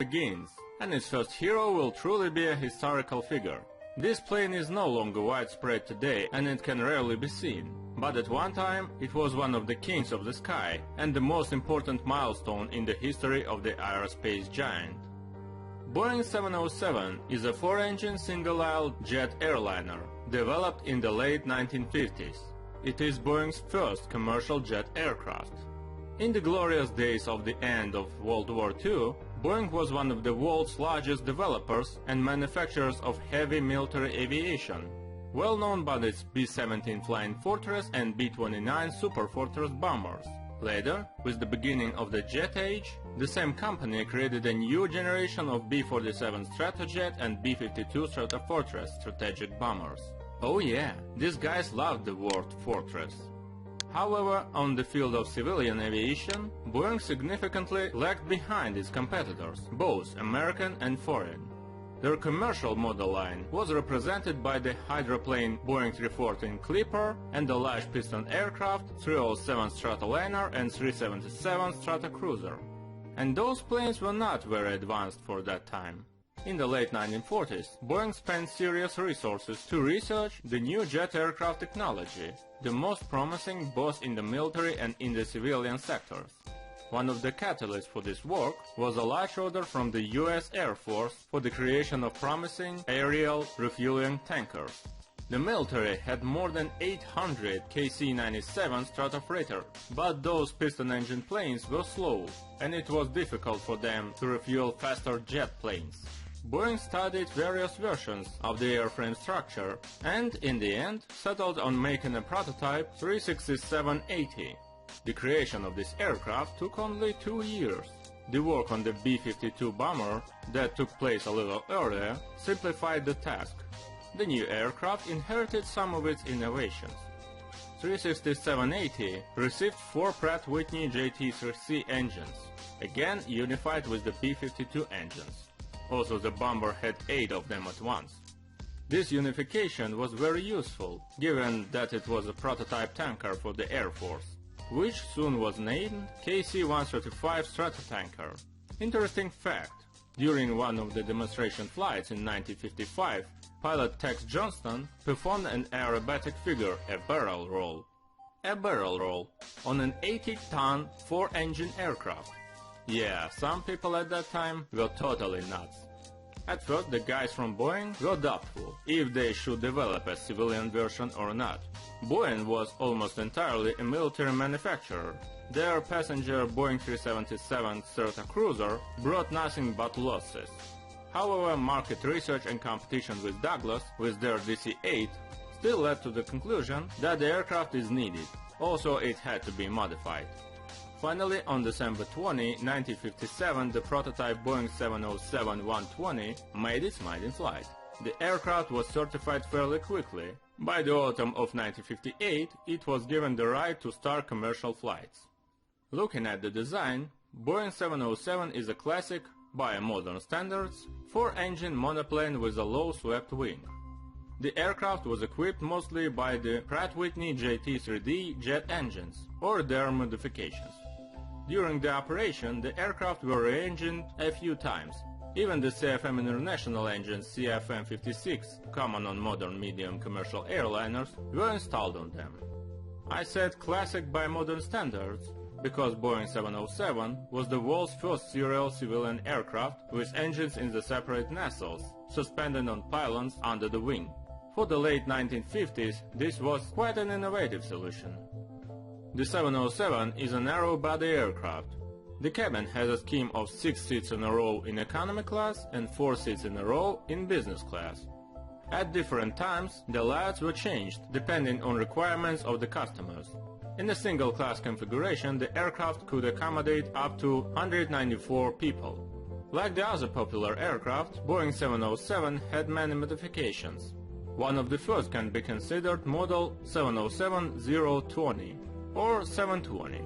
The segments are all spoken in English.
begins, and its first hero will truly be a historical figure. This plane is no longer widespread today and it can rarely be seen, but at one time it was one of the kings of the sky and the most important milestone in the history of the aerospace giant. Boeing 707 is a 4-engine single-aisle jet airliner developed in the late 1950s. It is Boeing's first commercial jet aircraft. In the glorious days of the end of World War II, Boeing was one of the world's largest developers and manufacturers of heavy military aviation, well known by its B-17 Flying Fortress and B-29 Super Fortress bombers. Later, with the beginning of the jet age, the same company created a new generation of B-47 Stratojet and B-52 Stratofortress strategic bombers. Oh yeah, these guys loved the word fortress. However, on the field of civilian aviation, Boeing significantly lagged behind its competitors, both American and foreign. Their commercial model line was represented by the hydroplane Boeing 314 Clipper and the large piston aircraft 307 Stratoliner and 377 Stratocruiser. And those planes were not very advanced for that time. In the late 1940s, Boeing spent serious resources to research the new jet aircraft technology, the most promising both in the military and in the civilian sectors. One of the catalysts for this work was a large order from the US Air Force for the creation of promising aerial refueling tankers. The military had more than 800 KC-97 Stratofreighter, but those piston-engine planes were slow, and it was difficult for them to refuel faster jet planes. Boeing studied various versions of the airframe structure and, in the end, settled on making a prototype 367-80. The creation of this aircraft took only 2 years. The work on the B-52 bomber, that took place a little earlier, simplified the task. The new aircraft inherited some of its innovations. 367-80 received 4 Pratt & Whitney JT3C engines, again unified with the B-52 engines. Also, the bomber had 8 of them at once. This unification was very useful, given that it was a prototype tanker for the Air Force, which soon was named KC-135 Stratotanker. Interesting fact, during one of the demonstration flights in 1955, pilot Tex Johnston performed an aerobatic figure, a barrel roll. A barrel roll on an 80-ton 4-engine aircraft. Yeah, some people at that time were totally nuts. At first, the guys from Boeing were doubtful if they should develop a civilian version or not. Boeing was almost entirely a military manufacturer. Their passenger Boeing 377 Stratocruiser brought nothing but losses. However, market research and competition with Douglas, with their DC-8, still led to the conclusion that the aircraft is needed. Also, it had to be modified. Finally, on December 20, 1957, the prototype Boeing 707-120 made its maiden flight. The aircraft was certified fairly quickly. By the autumn of 1958, it was given the right to start commercial flights. Looking at the design, Boeing 707 is a classic, by modern standards, 4-engine monoplane with a low-swept wing. The aircraft was equipped mostly by the Pratt & Whitney JT3D jet engines, or their modifications. During the operation, the aircraft were re-engined a few times. Even the CFM International engines CFM56, common on modern medium commercial airliners, were installed on them. I said classic by modern standards because Boeing 707 was the world's first serial civilian aircraft with engines in the separate nacelles, suspended on pylons under the wing. For the late 1950s, this was quite an innovative solution. The 707 is a narrow-body aircraft. The cabin has a scheme of 6 seats in a row in economy class and 4 seats in a row in business class. At different times, the layouts were changed depending on requirements of the customers. In a single-class configuration, the aircraft could accommodate up to 194 people. Like the other popular aircraft, Boeing 707 had many modifications. One of the first can be considered model 707-020 or 720.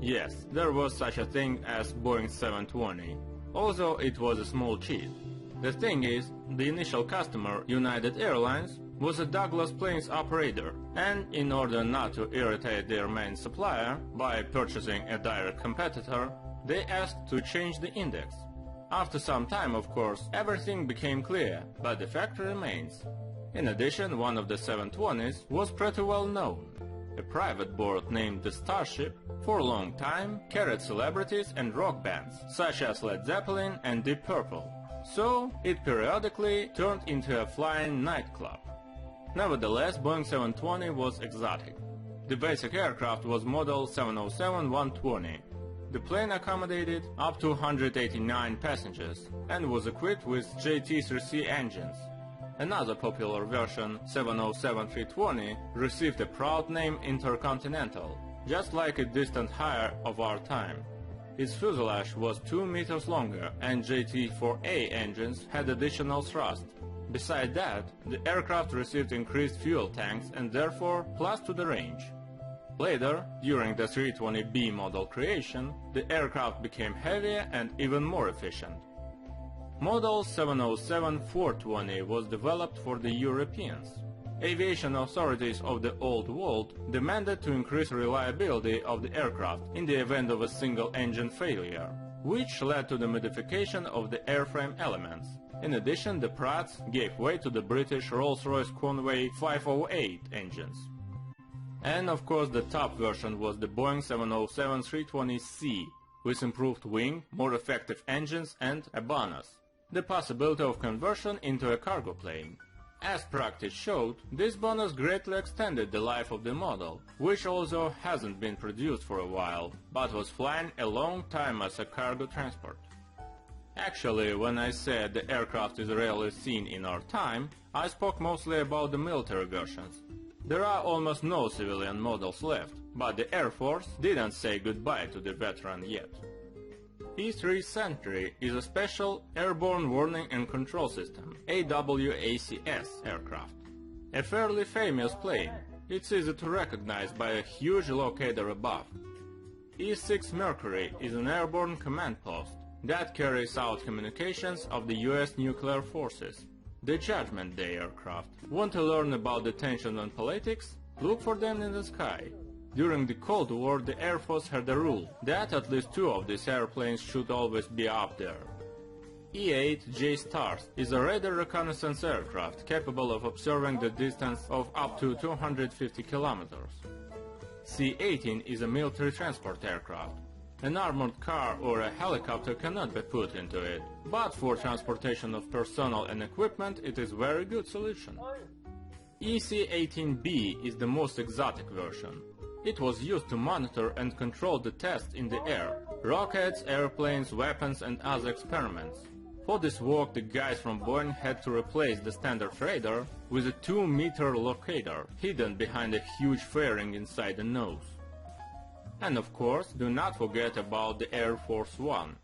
Yes, there was such a thing as Boeing 720, although it was a small cheat. The thing is, the initial customer, United Airlines, was a Douglas planes operator, and in order not to irritate their main supplier by purchasing a direct competitor, they asked to change the index. After some time, of course, everything became clear, but the fact remains. In addition, one of the 720s was pretty well known. A private board named the Starship, for a long time, carried celebrities and rock bands, such as Led Zeppelin and Deep Purple. So, it periodically turned into a flying nightclub. Nevertheless, Boeing 720 was exotic. The basic aircraft was model 707-120. The plane accommodated up to 189 passengers and was equipped with JT3C engines. Another popular version, 707-320, received a proud name Intercontinental, just like a distant hire of our time. Its fuselage was 2 meters longer and JT4A engines had additional thrust. Besides that, the aircraft received increased fuel tanks and therefore plus to the range. Later, during the 320B model creation, the aircraft became heavier and even more efficient. Model 707-420 was developed for the Europeans. Aviation authorities of the Old World demanded to increase reliability of the aircraft in the event of a single engine failure, which led to the modification of the airframe elements. In addition, the Pratts gave way to the British Rolls-Royce Conway 508 engines. And of course the top version was the Boeing 707-320C, with improved wing, more effective engines and a bonus: the possibility of conversion into a cargo plane. As practice showed, this bonus greatly extended the life of the model, which also hasn't been produced for a while, but was flying a long time as a cargo transport. Actually, when I said the aircraft is rarely seen in our time, I spoke mostly about the military versions. There are almost no civilian models left, but the Air Force didn't say goodbye to the veteran yet. E-3 Sentry is a special Airborne Warning and Control System, AWACS aircraft. A fairly famous plane, it's easy to recognize by a huge locator above. E-6 Mercury is an airborne command post that carries out communications of the US nuclear forces. The Judgment Day aircraft. Want to learn about the tension on politics? Look for them in the sky. During the Cold War, the Air Force had a rule that at least 2 of these airplanes should always be up there. E-8 J-Stars is a radar reconnaissance aircraft capable of observing the distance of up to 250 kilometers. C-18 is a military transport aircraft. An armored car or a helicopter cannot be put into it, but for transportation of personnel and equipment it is a very good solution. EC-18B is the most exotic version. It was used to monitor and control the tests in the air, rockets, airplanes, weapons and other experiments. For this work the guys from Boeing had to replace the standard radar with a 2-meter locator hidden behind a huge fairing inside the nose. And of course, do not forget about the Air Force One.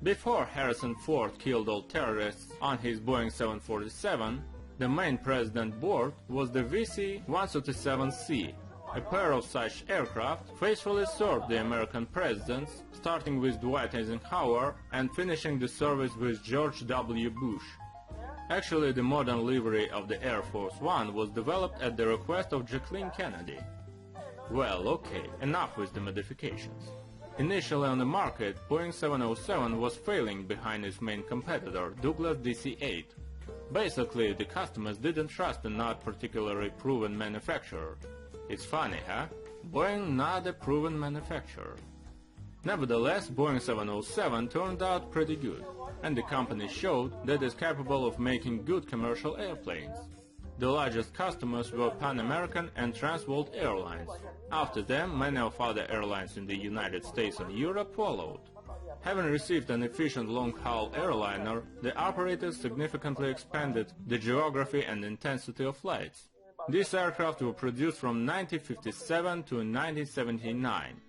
Before Harrison Ford killed all terrorists on his Boeing 747, the main president board was the VC-137C. A pair of such aircraft faithfully served the American presidents, starting with Dwight Eisenhower and finishing the service with George W. Bush. Actually, the modern livery of the Air Force One was developed at the request of Jacqueline Kennedy. Well, okay, enough with the modifications. Initially on the market, Boeing 707 was failing behind its main competitor, Douglas DC-8. Basically, the customers didn't trust a not particularly proven manufacturer. It's funny, huh? Boeing not a proven manufacturer. Nevertheless, Boeing 707 turned out pretty good, and the company showed that it's capable of making good commercial airplanes. The largest customers were Pan American and Trans World Airlines. After them, many of other airlines in the United States and Europe followed. Having received an efficient long-haul airliner, the operators significantly expanded the geography and intensity of flights. These aircraft were produced from 1957 to 1979.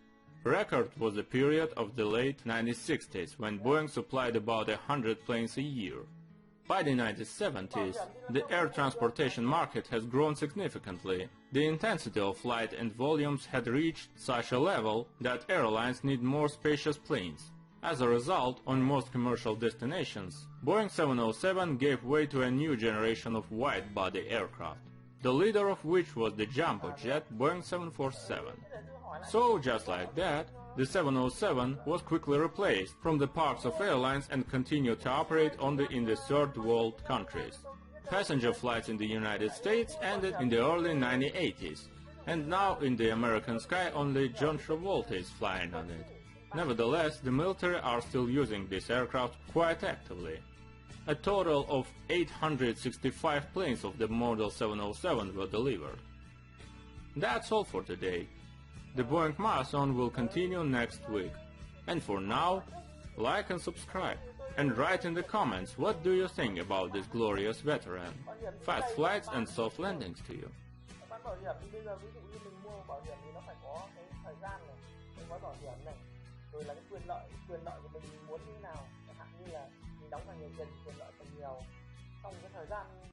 Record was the period of the late 1960s, when Boeing supplied about 100 planes a year. By the 1970s, the air transportation market has grown significantly. The intensity of flight and volumes had reached such a level that airlines need more spacious planes. As a result, on most commercial destinations, Boeing 707 gave way to a new generation of wide-body aircraft, the leader of which was the jumbo jet Boeing 747. So, just like that, The 707 was quickly replaced from the parks of airlines and continued to operate only in the third world countries. Passenger flights in the United States ended in the early 1980s, and now in the American sky only John Travolta is flying on it. Nevertheless, the military are still using this aircraft quite actively. A total of 865 planes of the model 707 were delivered. That's all for today. The Boeing Marathon will continue next week. And for now, like and subscribe, and write in the comments what do you think about this glorious veteran. Fast flights and soft landings to you. Bảo hiểm thì bây giờ ví dụ như mình mua bảo hiểm thì nó phải có cái thời gian này, cái gói bảo hiểm này, rồi là cái quyền lợi của mình muốn như nào, chẳng hạn như là mình đóng càng nhiều tiền, quyền lợi càng nhiều trong cái thời gian